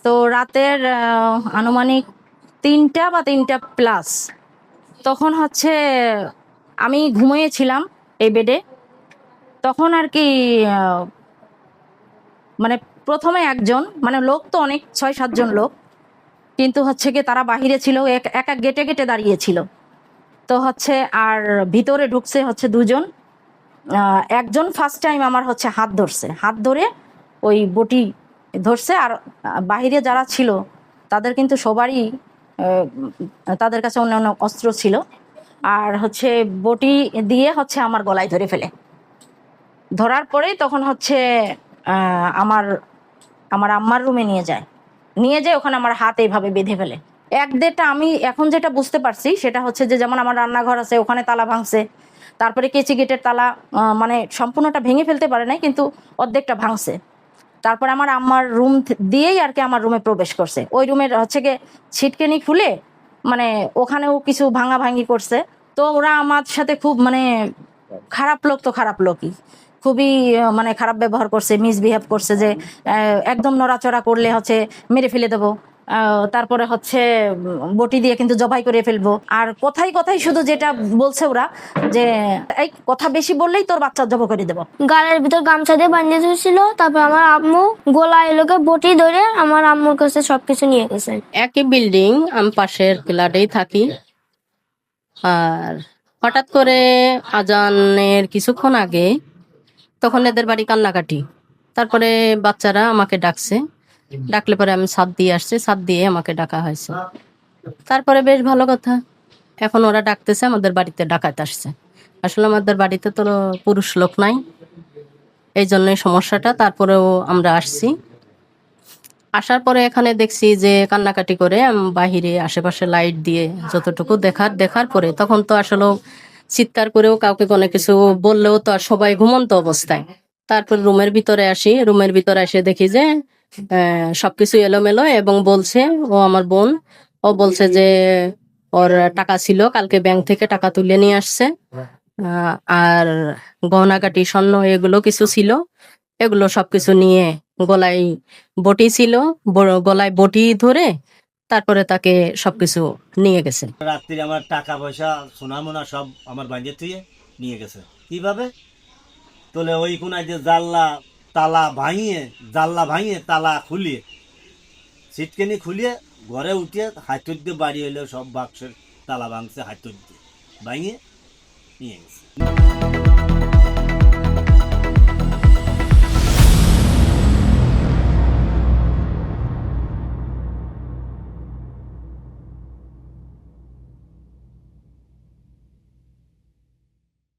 তো রাতের আনুমানিক 3টা বা 3টা প্লাস তখন হচ্ছে আমি ঘুমিয়েছিলাম এই বেডে। তখন আর কি মানে প্রথমে একজন মানে লোক তো অনেক 6-7 জন লোক, কিন্তু হচ্ছে কি তারা বাহিরে ছিল, এক এক গেটে গেটে দাঁড়িয়েছিল। তো হচ্ছে আর ভিতরে ঢুকছে হচ্ছে 2জন। একজন ফার্স্ট টাইম আমার হচ্ছে হাত ধরছে, হাত ধরে ওই বটি ধরছে। আর বাহিরে যারা ছিল তাদের কিন্তু সবারই তাদের কাছে অন্যান্য অস্ত্র ছিল। আর হচ্ছে বটি দিয়ে হচ্ছে আমার গলায় ধরে ফেলে। ধরার পরেই তখন হচ্ছে আমার আমার আম্মার রুমে নিয়ে যায়, ওখানে আমার হাত এইভাবে বেঁধে ফেলে। 1-1.5টা আমি এখন যেটা বুঝতে পারছি সেটা হচ্ছে যে যেমন আমার রান্নাঘর আছে ওখানে তালা ভাঙছে, তারপরে কেচি গেটের তালা মানে সম্পূর্ণটা ভেঙে ফেলতে পারে নাই, কিন্তু অর্ধেকটা ভাঙছে। তারপরে আমার আম্মার রুম দিয়েই আর কি আমার রুমে প্রবেশ করছে। ওই রুমের হচ্ছে গিয়ে ছিটকেনি খুলে মানে ওখানেও কিছু ভাঙাভাঙি করছে। তো ওরা আমার সাথে খুব মানে খারাপ লোক, তো খারাপ লোকই, খুবই মানে খারাপ ব্যবহার করছে, মিসবিহেভ করছে যে একদম নড়াচড়া করলে হচ্ছে মেরে ফেলে দেবো, তারপরে হচ্ছে বটি দিয়ে কিন্তু জবাই করে ফেলবো। আর কথাই কথাই শুধু যেটা বলছে ওরা যে এই কথা বেশি বললেই তোর বাচ্চা জবাই করে দেবো। গালের ভিতর গামছা দিয়ে বানিয়ে ধরেছিল। তারপর আমার আম্মু গলায় এলোকে বটি ধরে আমার আম্মুর কাছে সবকিছু নিয়ে গেছে। একই বিল্ডিং, আমি পাশের ফ্ল্যাটেই থাকি। আর হঠাৎ করে আজানের কিছুক্ষণ আগে তখন এদের বাড়ি কান্নাকাটি। তারপরে বাচ্চারা আমাকে ডাকছে, ডাকলে পরে আমি ছাদ দিয়ে আসছি, ছাদ দিয়ে আমাকে ডাকা হয়েছে। তারপরে বেশ ভালো কথা, এখন ওরা ডাকতেছে আমাদের বাড়িতে ডাকাত আসছে। আসলে আমাদের বাড়িতে তো পুরুষ লোক নাই, এই জন্যই সমস্যাটা। তারপরেও আমরা আসছি, আসার পরে এখানে দেখছি যে কান্নাকাটি করে বাহিরে আশেপাশে লাইট দিয়ে যতটুকু দেখার পরে তখন তো আসলে চিৎকার করেও কাউকে কোনো কিছু বললেও তো আর সবাই ঘুমন্ত অবস্থায়। তারপর রুমের ভিতরে আসি, রুমের ভিতরে এসে দেখি যে সবকিছু এলোমেলো, এবং বলছে ও আমার বোন, ও বলছে যে ওর টাকা ছিল, কালকে ব্যাংক থেকে টাকা তুলে নিয়ে আসছে। আর গহনাগাটি স্বর্ণ এগুলো কিছু ছিল, এগুলো সবকিছু নিয়ে গলায় বটি ছিল, গলায় বটি ধরে তারপরে তাকে সবকিছু নিয়ে গেছে। রাত্রি আমার টাকা পয়সা সোনা মোনা সব আমার বাইরে থেকে নিয়ে গেছে। কিভাবে তোলে ওই কোনায় যে জাল্লা ভাঙিয়ে তালা খুলিয়ে সিটকেনি খুলিয়ে ঘরে উঠিয়ে হাত দিয়ে বাড়ি হইলেও সব বাক্সের তালা ভাঙছে, হাত দিয়ে ভাঙিয়ে নিয়ে গেছে।